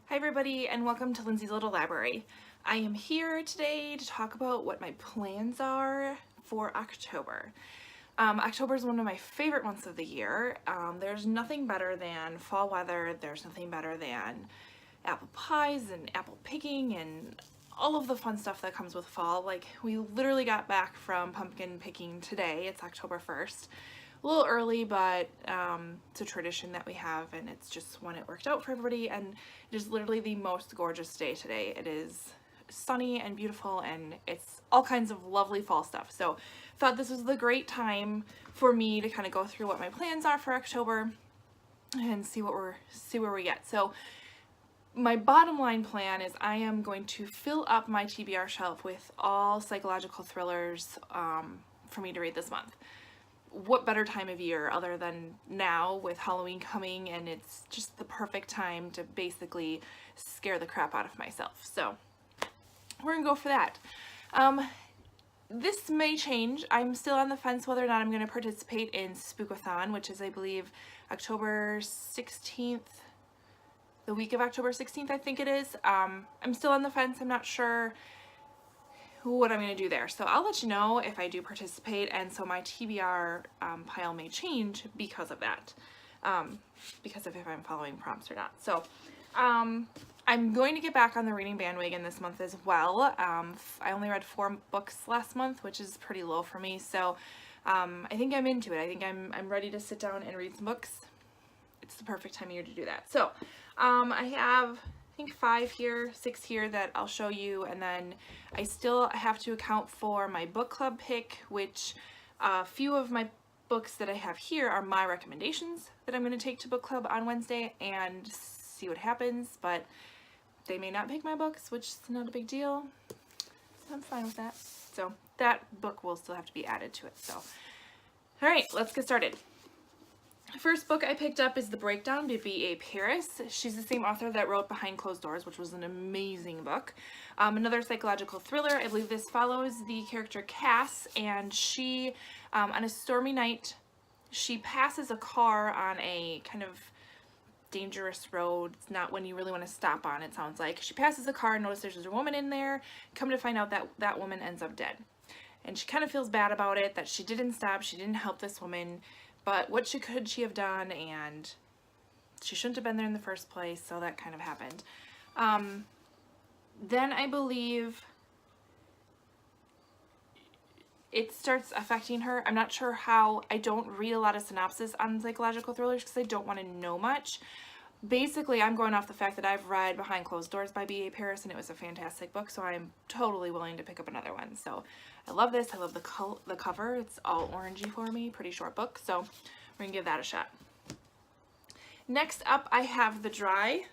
Hi everybody and welcome to Lindsay's Little Library. I am here today to talk about what my plans are for October. October is one of my favorite months of the year. There's nothing better than fall weather. There's nothing better than apple pies and apple picking and all of the fun stuff that comes with fall. Like, we literally got back from pumpkin picking today. It's October 1st. A little early, but it's a tradition that we have, and it's just when it worked out for everybody, and it is literally the most gorgeous day today. It is sunny and beautiful, and it's all kinds of lovely fall stuff. So thought this was the great time for me to kind of go through what my plans are for October and see where we get. So my bottom line plan is I am going to fill up my TBR shelf with all psychological thrillers for me to read this month. What better time of year other than now with Halloween coming, and it's just the perfect time to basically scare the crap out of myself. So we're gonna go for that. This may change. I'm still on the fence whether or not I'm going to participate in Spookathon, which is, I believe, October 16th, the week of October 16th, I think it is. I'm still on the fence. I'm not sure what I'm going to do there. So I'll let you know if I do participate, and so my TBR pile may change because of that, because of if I'm following prompts or not. So I'm going to get back on the reading bandwagon this month as well. I only read 4 books last month, which is pretty low for me, so I think I'm into it. I think I'm ready to sit down and read some books. It's the perfect time of year to do that. So I have, I think 6 here that I'll show you, and then I still have to account for my book club pick, which a few of my books that I have here are my recommendations that I'm going to take to book club on Wednesday and see what happens, but they may not pick my books, which is not a big deal. I'm fine with that. So that book will still have to be added to it. So, all right, let's get started. First book I picked up is The Breakdown by B.A. Paris. She's the same author that wrote Behind Closed Doors, which was an amazing book. Another psychological thriller. I believe this follows the character Cass, and she, on a stormy night, she passes a car on a kind of dangerous road. It's not one you really want to stop on, it sounds like. She passes a car and notices there's a woman in there. Come to find out that that woman ends up dead. And she kind of feels bad about it, that she didn't stop, she didn't help this woman. But what could she have done, and she shouldn't have been there in the first place, so that kind of happened. Then I believe it starts affecting her. I'm not sure how. I don't read a lot of synopsis on psychological thrillers because I don't want to know much. Basically, I'm going off the fact that I've read Behind Closed Doors by B.A. Paris, and it was a fantastic book, so I'm totally willing to pick up another one. So I love this. I love the cover. It's all orangey for me. Pretty short book, so we're going to give that a shot. Next up, I have The Dry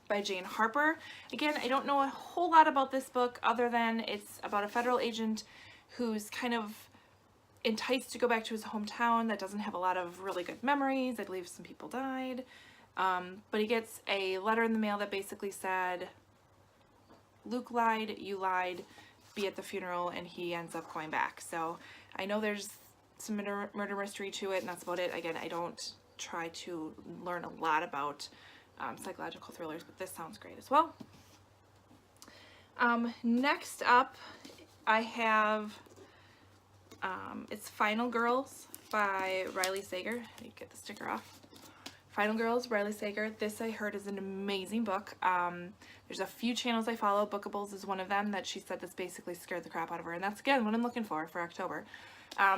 by Jane Harper. Again, I don't know a whole lot about this book other than it's about a federal agent who's kind of enticed to go back to his hometown that doesn't have a lot of really good memories. I believe some people died. But he gets a letter in the mail that basically said, Luke lied, you lied, be at the funeral, and he ends up going back. So I know there's some murder mystery to it, and that's about it. Again, I don't try to learn a lot about psychological thrillers, but this sounds great as well. Next up, I have it's Final Girls by Riley Sager. Let me get the sticker off. Final Girls, Riley Sager. This I heard is an amazing book. There's a few channels I follow. Bookables is one of them that she said this basically scared the crap out of her. And that's, again, what I'm looking for October.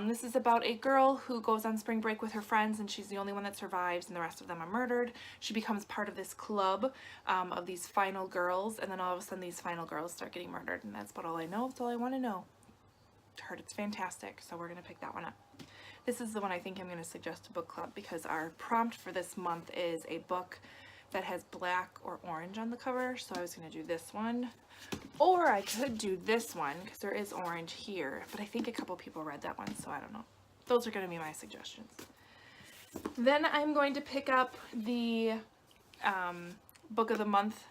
This is about a girl who goes on spring break with her friends, and she's the only one that survives, and the rest of them are murdered. She becomes part of this club of these final girls, and then all of a sudden these final girls start getting murdered. And that's about all I know. That's all I want to know. I heard it's fantastic, so we're going to pick that one up. This is the one I think I'm going to suggest to book club because our prompt for this month is a book that has black or orange on the cover. So I was going to do this one, or I could do this one because there is orange here, but I think a couple people read that one, so I don't know. Those are going to be my suggestions. Then I'm going to pick up the book of the month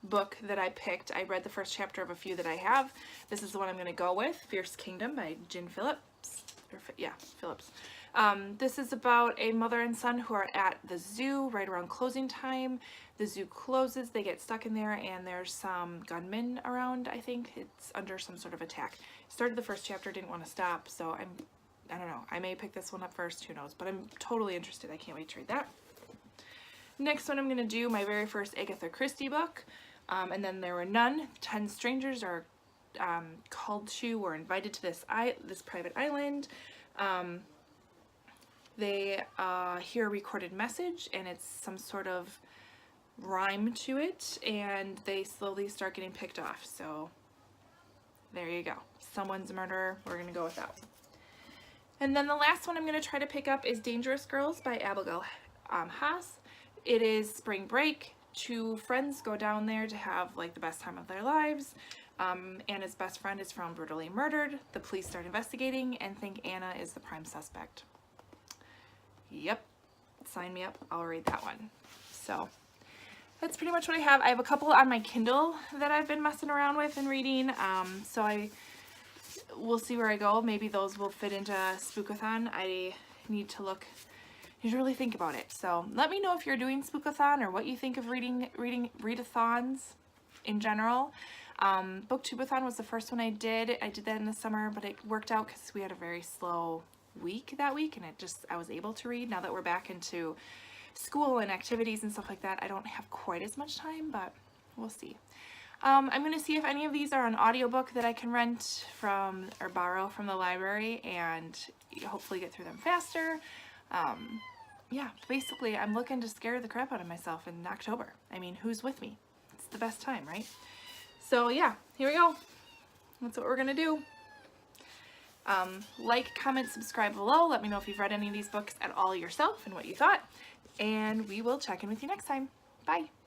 book that I picked. I read the first chapter of a few that I have. This is the one I'm going to go with, Fierce Kingdom by Jen Phillips. yeah, Phillips. This is about a mother and son who are at the zoo right around closing time. The zoo closes, they get stuck in there, and there's some gunmen around, I think. It's under some sort of attack. Started the first chapter, didn't want to stop, so I don't know. I may pick this one up first, who knows, but I'm totally interested. I can't wait to read that. Next one I'm going to do my very first Agatha Christie book, and then There Were None. 10 strangers are called to or invited to this private island. They hear a recorded message, and it's some sort of rhyme to it, and they slowly start getting picked off. So there you go. Someone's a murderer. We're going to go with that. And then the last one I'm going to try to pick up is Dangerous Girls by Abigail Haas. It is spring break. 2 friends go down there to have like the best time of their lives. Anna's best friend is found brutally murdered. The police start investigating and think Anna is the prime suspect. Yep, sign me up. I'll read that one. So that's pretty much what I have. I have a couple on my Kindle that I've been messing around with and reading. So we'll see where I go. Maybe those will fit into Spookathon. I need to really think about it. So let me know if you're doing Spookathon or what you think of readathons in general. Booktubeathon was the first one I did. I did that in the summer, but it worked out because we had a very slow week that week, and I was able to read. Now that we're back into school and activities and stuff like that, I don't have quite as much time, but we'll see. I'm going to see if any of these are an audiobook that I can rent from or borrow from the library and hopefully get through them faster. Yeah, basically I'm looking to scare the crap out of myself in October. I mean, who's with me? It's the best time, right? So yeah, here we go. That's what we're going to do. Like, comment, subscribe below. Let me know if you've read any of these books at all yourself and what you thought. And we will check in with you next time. Bye.